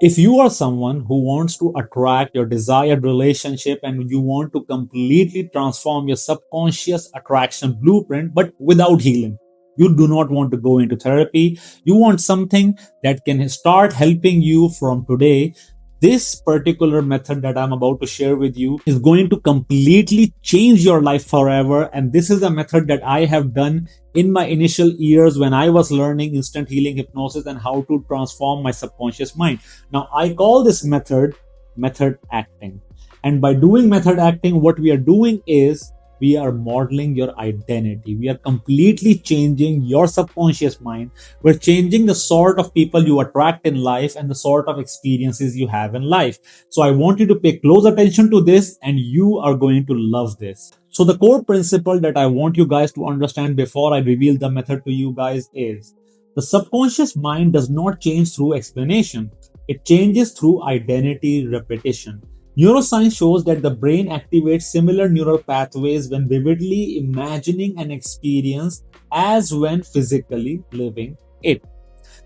If you are someone who wants to attract your desired relationship and you want to completely transform your subconscious attraction blueprint, but without healing, you do not want to go into therapy. You want something that can start helping you from today. This particular method that I'm about to share with you is going to completely change your life forever. And this is a method that I have done in my initial years when I was learning instant healing hypnosis and how to transform my subconscious mind. Now, I call this method acting. And by doing method acting, what we are doing is we are modeling your identity. We are completely changing your subconscious mind. We're changing the sort of people you attract in life and the sort of experiences you have in life. So I want you to pay close attention to this and you are going to love this. So the core principle that I want you guys to understand before I reveal the method to you guys is the subconscious mind does not change through explanation. It changes through identity repetition. Neuroscience shows that the brain activates similar neural pathways when vividly imagining an experience as when physically living it.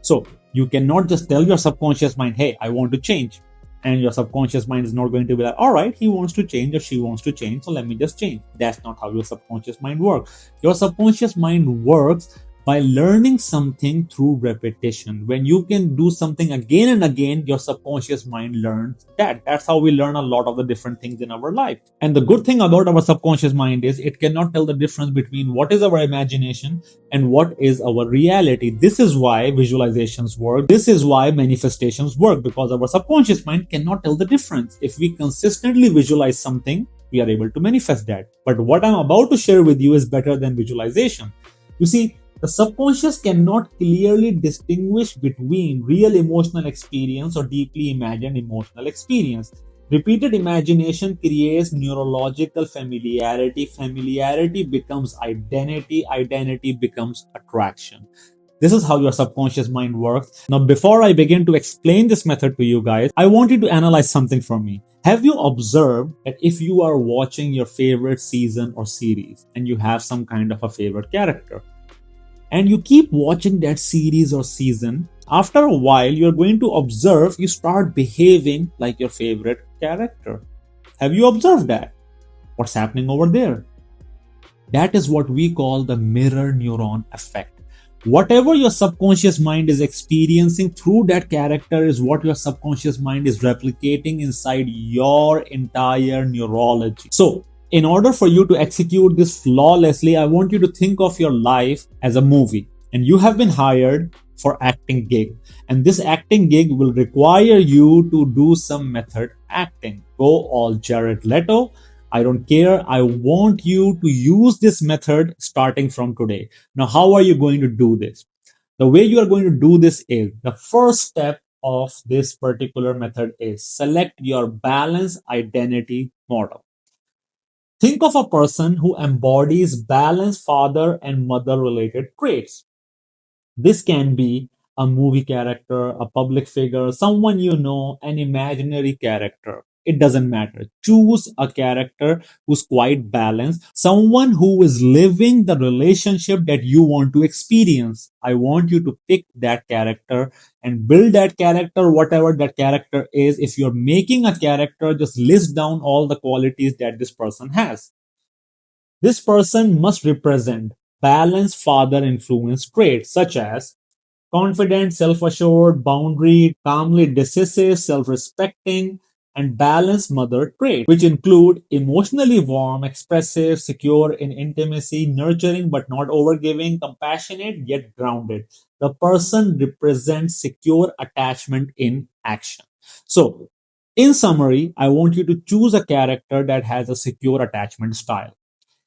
So you cannot just tell your subconscious mind, hey, I want to change. And your subconscious mind is not going to be like, all right, he wants to change or she wants to change, so let me just change. That's not how your subconscious mind works. Your subconscious mind works by learning something through repetition. When you can do something again and again, your subconscious mind learns that. That's how we learn a lot of the different things in our life. And the good thing about our subconscious mind is it cannot tell the difference between what is our imagination and what is our reality. This is why visualizations work. This is why manifestations work, because our subconscious mind cannot tell the difference. If we consistently visualize something, we are able to manifest that. But what I'm about to share with you is better than visualization. You see, the subconscious cannot clearly distinguish between real emotional experience or deeply imagined emotional experience. Repeated imagination creates neurological familiarity. Familiarity becomes identity. Identity becomes attraction. This is how your subconscious mind works. Now, before I begin to explain this method to you guys, I want you to analyze something from me. Have you observed that if you are watching your favorite season or series and you have some kind of a favorite character, and you keep watching that series or season, after a while, you're going to observe you start behaving like your favorite character. Have you observed that? What's happening over there? That is what we call the mirror neuron effect. Whatever your subconscious mind is experiencing through that character is what your subconscious mind is replicating inside your entire neurology. So, in order for you to execute this flawlessly, I want you to think of your life as a movie, and you have been hired for acting gig, and this acting gig will require you to do some method acting. Go all Jared Leto. I don't care. I want you to use this method starting from today. Now, how are you going to do this? The way you are going to do this is the first step of this particular method is select your balance identity model. Think of a person who embodies balanced father and mother related traits. This can be a movie character, a public figure, someone you know, an imaginary character. It doesn't matter. Choose a character who's quite balanced, someone who is living the relationship that you want to experience. I want you to pick that character and build that character, whatever that character is. If you're making a character, just list down all the qualities that this person has. This person must represent balanced father influence traits such as confident, self-assured, boundary, calmly decisive, self-respecting, and balanced mother traits, which include emotionally warm, expressive, secure in intimacy, nurturing but not overgiving, compassionate yet grounded. The person represents secure attachment in action. So, in summary, I want you to choose a character that has a secure attachment style.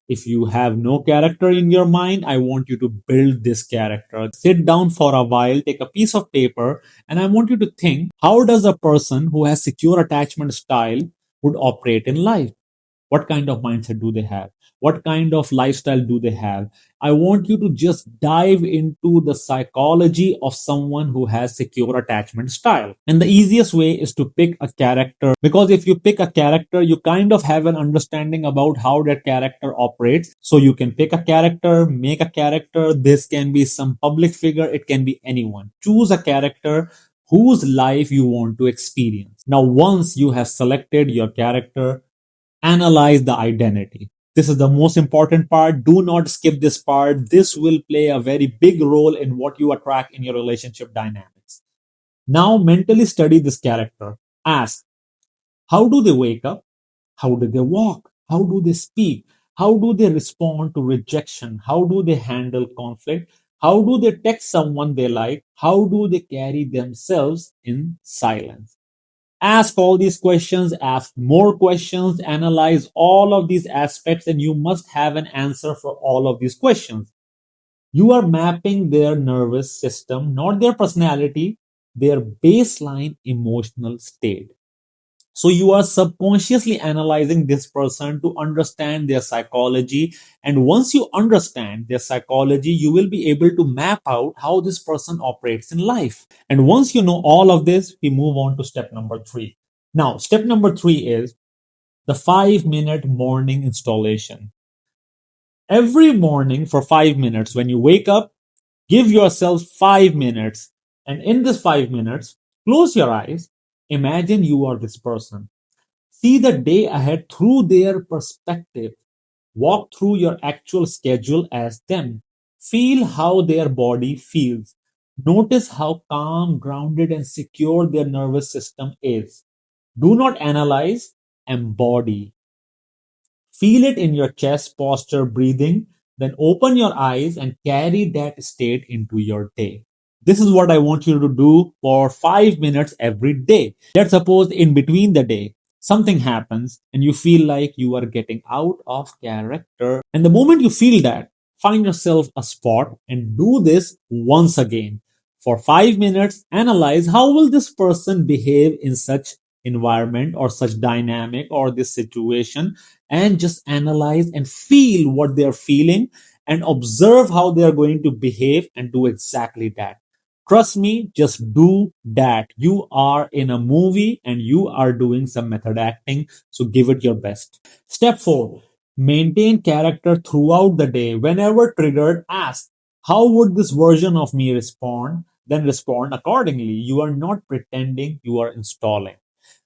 If you have no character in your mind, I want you to build this character. Sit down for a while, take a piece of paper, and I want you to think, how does a person who has secure attachment style would operate in life? What kind of mindset do they have? What kind of lifestyle do they have? I want you to just dive into the psychology of someone who has secure attachment style. And the easiest way is to pick a character, because if you pick a character, you kind of have an understanding about how that character operates. So you can pick a character, make a character. This can be some public figure. It can be anyone. Choose a character whose life you want to experience. Now, once you have selected your character, analyze the identity. This is the most important part. Do not skip this part. This will play a very big role in what you attract in your relationship dynamics. Now, mentally study this character. Ask, how do they wake up? How do they walk? How do they speak? How do they respond to rejection? How do they handle conflict? How do they text someone they like? How do they carry themselves in silence? Ask all these questions, ask more questions, analyze all of these aspects, and you must have an answer for all of these questions. You are mapping their nervous system, not their personality, their baseline emotional state. So you are subconsciously analyzing this person to understand their psychology. And once you understand their psychology, you will be able to map out how this person operates in life. And once you know all of this, we move on to step number three. Now, step number three is the 5 minute morning installation. Every morning for 5 minutes, when you wake up, give yourself 5 minutes. And in this 5 minutes, close your eyes. Imagine you are this person. See the day ahead through their perspective. Walk through your actual schedule as them. Feel how their body feels. Notice how calm, grounded, and secure their nervous system is. Do not analyze, embody. Feel it in your chest, posture, breathing. Then open your eyes and carry that state into your day. This is what I want you to do for 5 minutes every day. Let's suppose in between the day, something happens and you feel like you are getting out of character. And the moment you feel that, find yourself a spot and do this once again. For 5 minutes, analyze how will this person behave in such environment or such dynamic or this situation, and just analyze and feel what they're feeling and observe how they are going to behave and do exactly that. Trust me, just do that. You are in a movie and you are doing some method acting, so give it your best. Step 4, maintain character throughout the day. Whenever triggered, ask, how would this version of me respond? Then respond accordingly. You are not pretending, you are installing.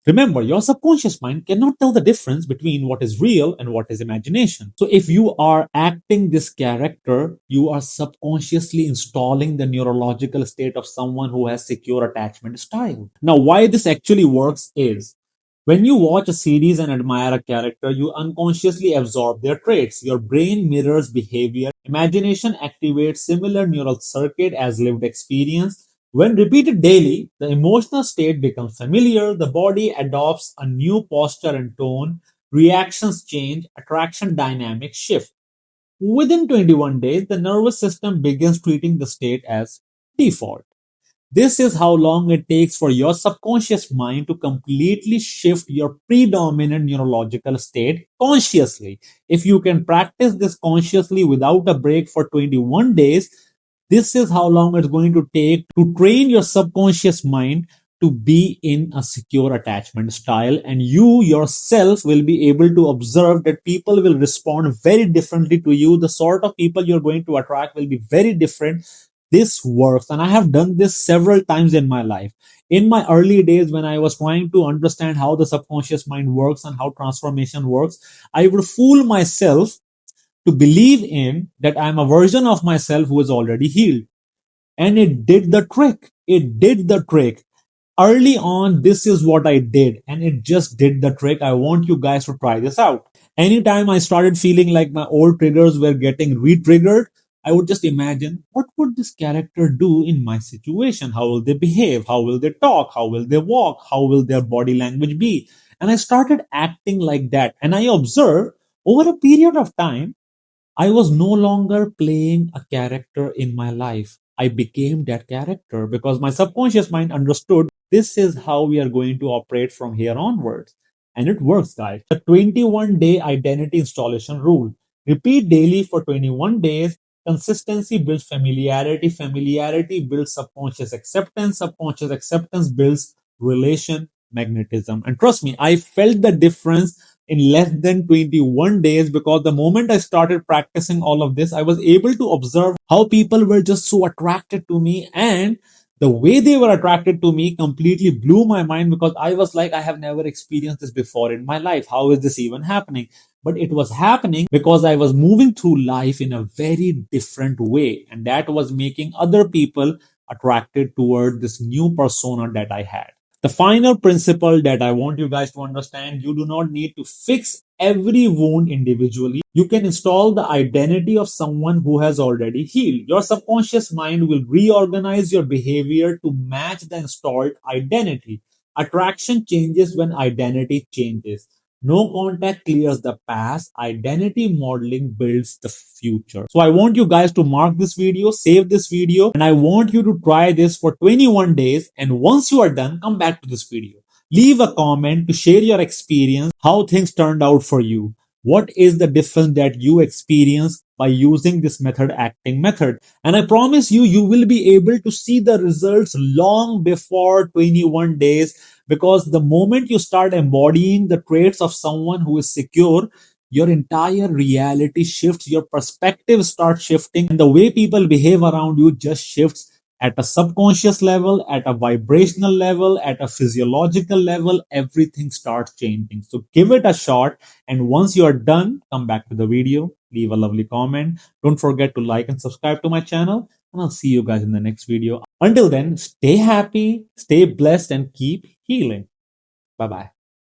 Remember, your subconscious mind cannot tell the difference between what is real and what is imagination. So, if you are acting this character, you are subconsciously installing the neurological state of someone who has secure attachment style. Now, why this actually works is when you watch a series and admire a character, you unconsciously absorb their traits. Your brain mirrors behavior. Imagination activates similar neural circuit as lived experience. When repeated daily, the emotional state becomes familiar, the body adopts a new posture and tone, reactions change, attraction dynamics shift. Within 21 days, the nervous system begins treating the state as default. This is how long it takes for your subconscious mind to completely shift your predominant neurological state consciously. If you can practice this consciously without a break for 21 days, this is how long it's going to take to train your subconscious mind to be in a secure attachment style, and you yourself will be able to observe that people will respond very differently to you. The sort of people you're going to attract will be very different. This works, and I have done this several times in my life. In my early days, when I was trying to understand how the subconscious mind works and how transformation works, I would fool myself to believe in that I'm a version of myself who is already healed. And it did the trick. It did the trick. Early on, this is what I did, and it just did the trick. I want you guys to try this out. Anytime I started feeling like my old triggers were getting re-triggered, I would just imagine, what would this character do in my situation? How will they behave? How will they talk? How will they walk? How will their body language be? And I started acting like that. And I observed over a period of time, I was no longer playing a character in my life. I became that character because my subconscious mind understood this is how we are going to operate from here onwards. And it works, guys. The 21-day identity installation rule. Repeat daily for 21 days. Consistency builds familiarity. Familiarity builds subconscious acceptance. Subconscious acceptance builds relation magnetism. And trust me, I felt the difference in less than 21 days, because the moment I started practicing all of this, I was able to observe how people were just so attracted to me, and The way they were attracted to me completely blew my mind because I was like, I have never experienced this before in my life. How is this even happening? But it was happening because I was moving through life in a very different way. And that was making other people attracted toward this new persona that I had. The final principle that I want you guys to understand, you do not need to fix every wound individually. You can install the identity of someone who has already healed. Your subconscious mind will reorganize your behavior to match the installed identity. Attraction changes when identity changes. No contact clears the past. Identity modeling builds the future. So I want you guys to mark this video, save this video, and I want you to try this for 21 days. And once you are done, come back to this video. Leave a comment to share your experience, how things turned out for you. What is the difference that you experience by using this method acting method? And I promise you, you will be able to see the results long before 21 days, because the moment you start embodying the traits of someone who is secure, your entire reality shifts, your perspective starts shifting, and the way people behave around you just shifts at a subconscious level, at a vibrational level, at a physiological level. Everything starts changing. So give it a shot. And once you are done, come back to the video, leave a lovely comment. Don't forget to like and subscribe to my channel. And I'll see you guys in the next video. Until then, stay happy, stay blessed, and keep healing. Bye bye.